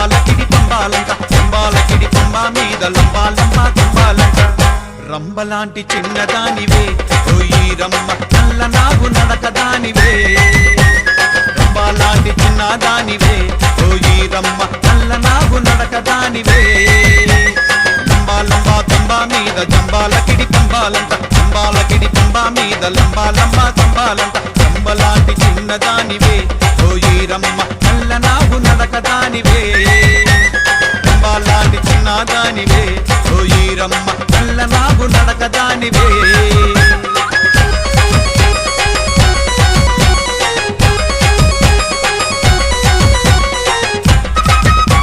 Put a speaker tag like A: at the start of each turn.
A: లంబాలకిడి పంబాలంట పంబాలకిడి పంబా మీద లంబా లంబా తంబాలంట రంబలాంటి చిన్నదానివే ఓయి రమ్మ నల్ల నాగు నడకదానివే రంబలాంటి చిన్నదానివే ఓయి రమ్మ నల్ల నాగు నడకదానివే లంబా లంబా తంబా మీద జంబాలకిడి పంబాలంట పంబాలకిడి పంబా మీద లంబా లంబా తంబాలంట రంబలాంటి చిన్నదానివే ఓయి రమ్మ నల్ల నాగు నడకదానివే రంబలాంటి చిన్నదానివే ఓయి రమ్మ నల్ల నాగు నడకదానివే